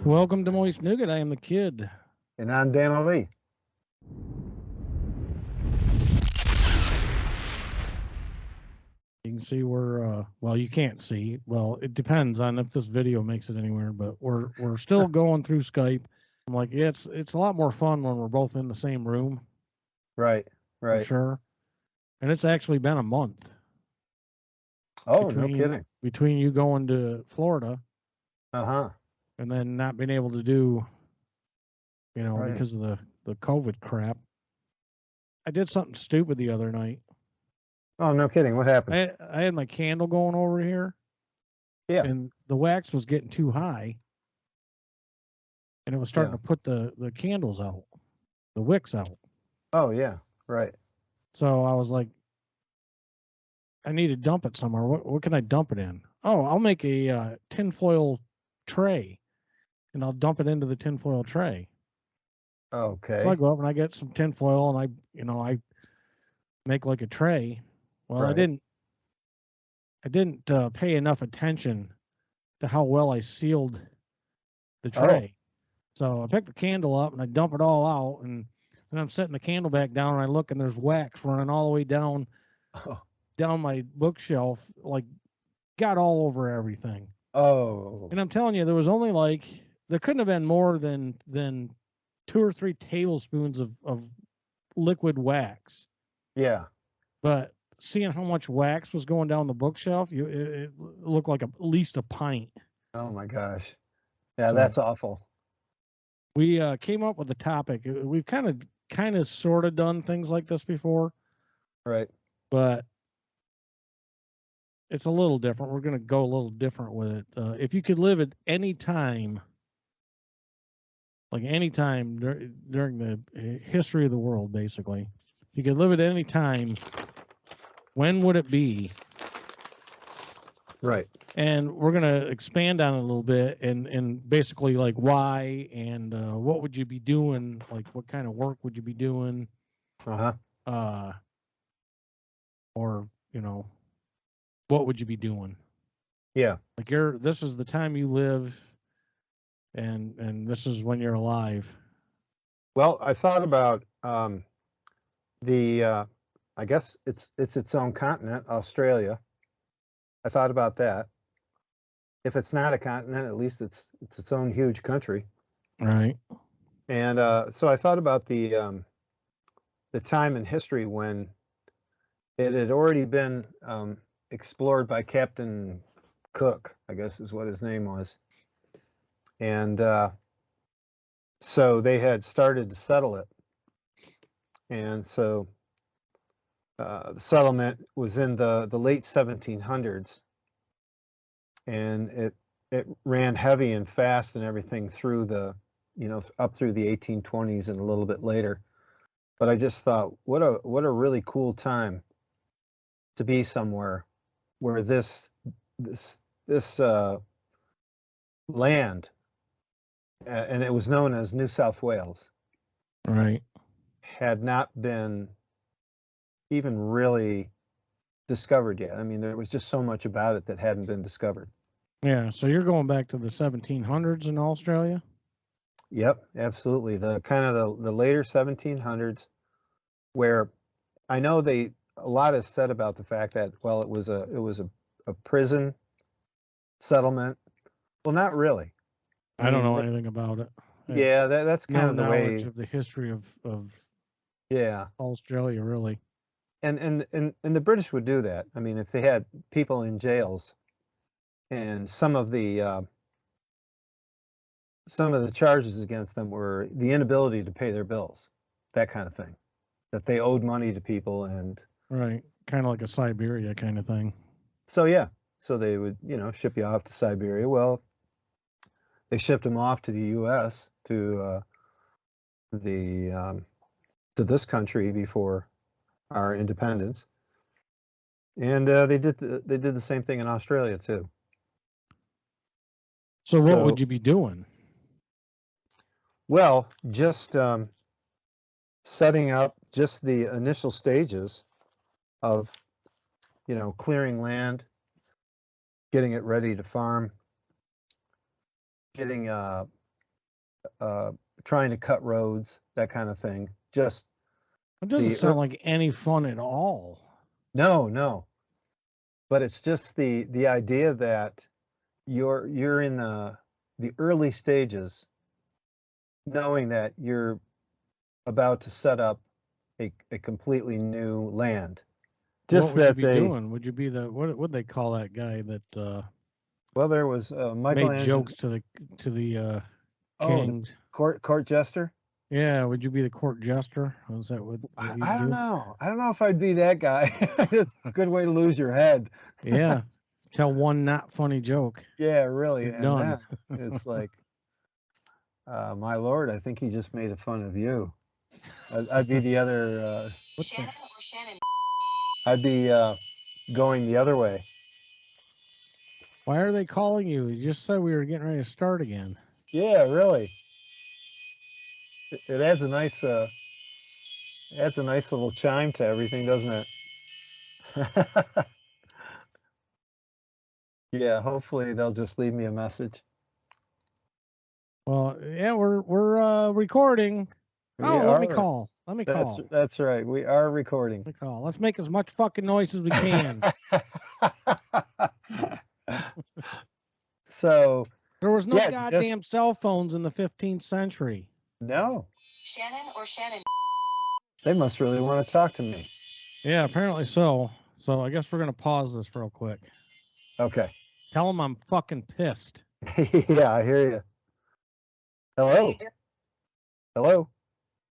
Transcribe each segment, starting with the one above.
Welcome to Moist Nougat. I am the kid. And I'm Dan Ali. You can see we're well, you can't see. Well, it depends on if this video makes it anywhere, but we're still going through Skype. I'm like, yeah, it's a lot more fun when we're both in the same room. Right. For sure. And it's actually been a month. Oh, no kidding. Between you going to Florida. Uh-huh. And then not being able to do, because of the COVID crap. I did something stupid the other night. Oh, no kidding. What happened? I had my candle going over here. Yeah. And the wax was getting too high. And it was starting to put the candles out, the wicks out. Oh, yeah. Right. So I was like, I need to dump it somewhere. What can I dump it in? Oh, I'll make a tinfoil tray. And I'll dump it into the tinfoil tray. Okay. So I go up and I get some tinfoil and I make like a tray. Well, right. I didn't pay enough attention to how well I sealed the tray. So I pick the candle up and I dump it all out, and then I'm setting the candle back down and I look and there's wax running all the way down my bookshelf, like got all over everything. Oh. And I'm telling you, there was only there couldn't have been more than 2 or 3 tablespoons of liquid wax. Yeah. But seeing how much wax was going down the bookshelf, it looked like at least a pint. Oh my gosh. Yeah, so, that's awful. We came up with a topic. We've kind of sort of done things like this before. Right. But it's a little different. We're going to go a little different with it. If you could live at any time, like any time during the history of the world, basically, if you could live at any time, when would it be? Right. And we're going to expand on it a little bit and basically like why and what would you be doing? Like what kind of work would you be doing? Or, what would you be doing? Yeah. Like this is the time you live and this is when you're alive. Well, I thought about I guess it's its own continent, Australia. I thought about that. If it's not a continent, at least it's its own huge country. Right. And so I thought about the time in history when it had already been explored by Captain Cook, I guess is what his name was. And so they had started to settle it. And so the settlement was in the late 1700s. And it ran heavy and fast and everything through up through the 1820s and a little bit later. But I just thought, what a really cool time to be somewhere where this land, and it was known as New South Wales, right, had not been even really discovered yet. I mean, there was just so much about it that hadn't been discovered. Yeah, so you're going back to the 1700s in Australia? Yep, absolutely. The kind of the later 1700s, where I know a lot is said about the fact that, well, it was a prison settlement. Well, not really. I don't know anything about it. Yeah, that's kind of the way. Knowledge of the history of Australia, really. And the British would do that. I mean, if they had people in jails, and some of the charges against them were the inability to pay their bills, that kind of thing, that they owed money to people, and right, kind of like a Siberia kind of thing. So yeah, so they would ship you off to Siberia. Well, they shipped them off to the U.S. to this country before our independence, and they did the same thing in Australia too. So what would you be doing? Well, just setting up just the initial stages of, clearing land, getting it ready to farm, getting trying to cut roads, that kind of thing. Just It doesn't sound like any fun at all. no. But it's just the idea that you're in the early stages, knowing that you're about to set up a completely new land. Just what would that you be doing? Would you be the what would they call that guy that well, there was Michelangelo. made jokes to the kings? Court jester. Yeah, would you be the court jester? Is that what you'd I don't do? know. I don't know if I'd be that guy. It's a good way to lose your head. Yeah, tell one not funny joke. Yeah, really. You're And done. then it's like, my lord, I think he just made fun of you. I'd be the other. Shannon or Shannon? I'd be going the other way. Why are they calling you? You just said we were getting ready to start again. Yeah, really. It adds a nice little chime to everything, doesn't it? Yeah, hopefully they'll just leave me a message. Well, yeah, we're recording. Let me call. That's right. We are recording. Let me call. Let's make as much fucking noise as we can. So there was no goddamn cell phones in the 15th century. No. Shannon or Shannon? They must really want to talk to me. Yeah, apparently so. So I guess we're gonna pause this real quick. Okay. Tell them I'm fucking pissed. Yeah, I hear you. Hello. Hello.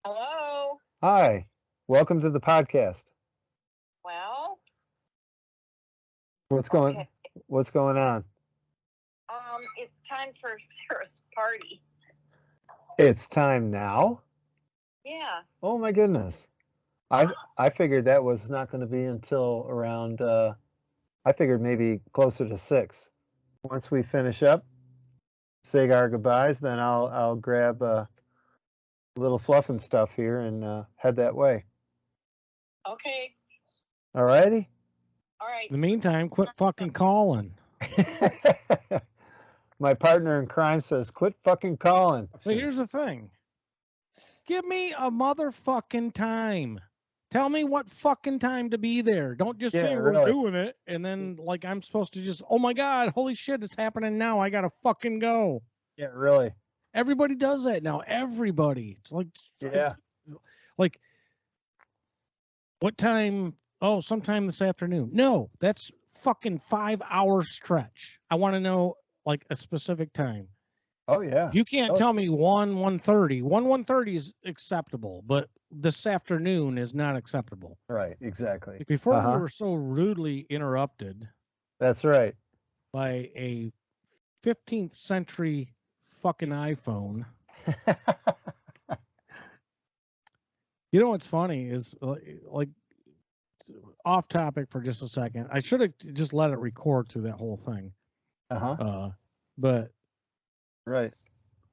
Hello. Hi. Welcome to the podcast. Well. What's going on? It's time for Sarah's party. It's time now? Yeah. Oh my goodness. I figured that was not going to be until around I figured maybe closer to 6. Once we finish up, say our goodbyes, then I'll grab a little fluff and stuff here and head that way. Okay. All righty. All right. In the meantime, quit fucking calling. My partner in crime says, quit fucking calling. But here's the thing. Give me a motherfucking time. Tell me what fucking time to be there. Don't just say we're doing it and then like I'm supposed to just, oh my God, holy shit, it's happening now. I gotta fucking go. Yeah, really. Everybody does that now. Everybody. It's like, yeah. Like, what time? Oh, sometime this afternoon. No, that's fucking 5-hour stretch. I want to know like a specific time. Oh yeah. You can't tell me 1:30. 1:30 is acceptable, but this afternoon is not acceptable. Right, exactly. Before we were so rudely interrupted. That's right. By a 15th century fucking iPhone. You know what's funny is like off topic for just a second. I should have just let it record through that whole thing. But right.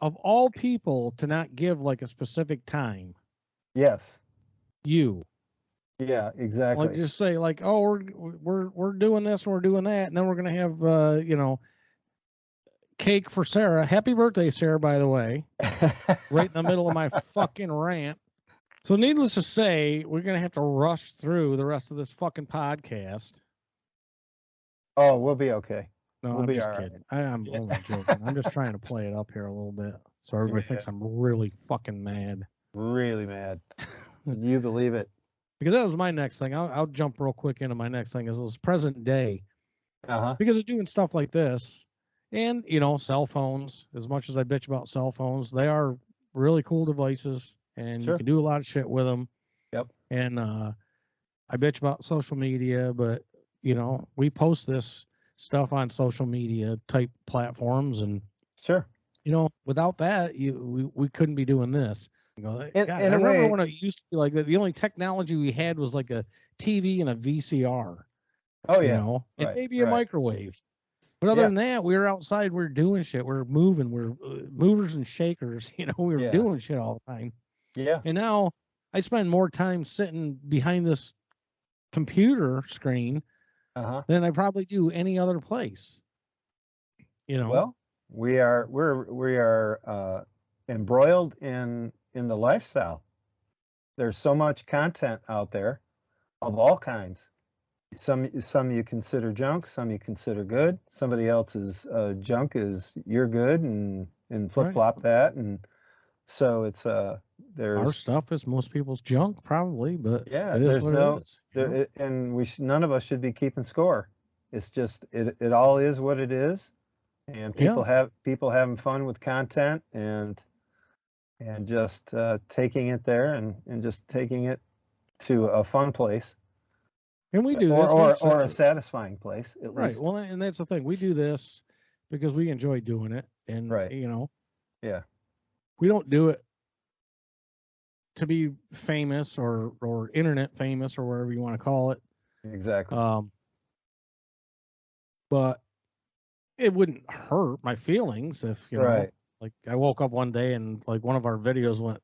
Of all people to not give like a specific time. Yes. You. Yeah, exactly. Like just say like, oh, we're doing this and we're doing that, and then we're gonna have cake for Sarah. Happy birthday, Sarah, by the way. Right in the middle of my fucking rant. So needless to say, we're going to have to rush through the rest of this fucking podcast. Oh, we'll be okay. No, I'm just kidding. Right. I'm only joking. I'm just trying to play it up here a little bit. So everybody thinks I'm really fucking mad. Really mad. You believe it. Because that was my next thing. I'll jump real quick into my next thing. Is this present day. Because of doing stuff like this. And, cell phones. As much as I bitch about cell phones, they are really cool devices. And you can do a lot of shit with them. Yep. And I bitch about social media, but, we post this stuff on social media type platforms. And, without that, we couldn't be doing this. God, I remember when it used to be like that. The only technology we had was like a TV and a VCR. Oh, yeah. And maybe a microwave. But other than that, we were outside. We were doing shit. We were moving. We were movers and shakers. We were doing shit all the time. Yeah. And now I spend more time sitting behind this computer screen than I probably do any other place. Well, we are embroiled in the lifestyle. There's so much content out there of all kinds. Some you consider junk, some you consider good. Somebody else's junk is you're good, and flip flop that, and so it's there's our stuff is most people's junk probably, but yeah, it is there's what no it is. there, and none of us should be keeping score. It's just it all is what it is, and people having fun with content and just taking it there and just taking it to a fun place. And we do or this, or a satisfying place at right. least. Well, and that's the thing. We do this because we enjoy doing it, and Yeah, we don't do it to be famous or internet famous or whatever you want to call it. exactly. But it wouldn't hurt my feelings if like I woke up one day and like one of our videos went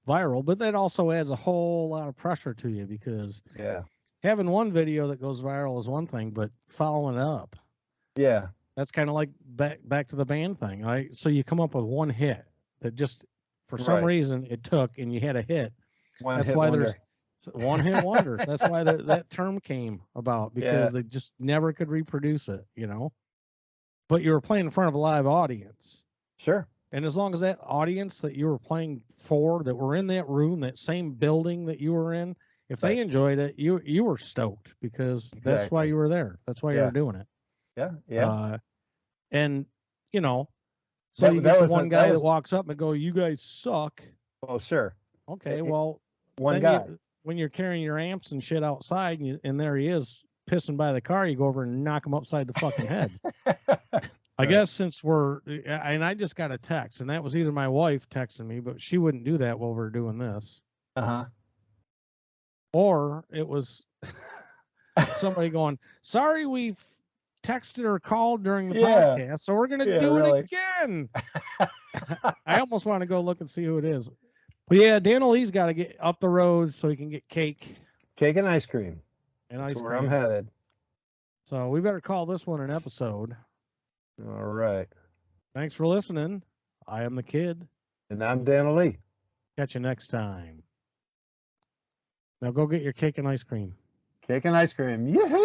viral. But that also adds a whole lot of pressure to you, because having one video that goes viral is one thing, but following it up, that's kind of like back to the band thing, right? So you come up with one hit that just for some reason it took, and you had a hit. That's why there's one hit wonders. That's why that term came about, because they just never could reproduce it, But you were playing in front of a live audience. Sure. And as long as that audience that you were playing for, that were in that room, that same building that you were in, if they enjoyed it, you were stoked, because that's why you were there. That's why you were doing it. Yeah. And so you get the one guy that walks up and go, "You guys suck." Oh, sure. Okay, well, one guy. When you're carrying your amps and shit outside, and there he is pissing by the car, you go over and knock him upside the fucking head. I guess since and I just got a text, and that was either my wife texting me, but she wouldn't do that while we're doing this. Or it was somebody going, "Sorry, we've texted or called during the podcast, so we're going to do it again." I almost want to go look and see who it is. But yeah, Dan Lee's got to get up the road so he can get cake and ice cream. That's where I'm headed. So we better call this one an episode. All right. Thanks for listening. I am the Kid. And I'm Dan Lee. Catch you next time. Now go get your cake and ice cream. Cake and ice cream. Yeah.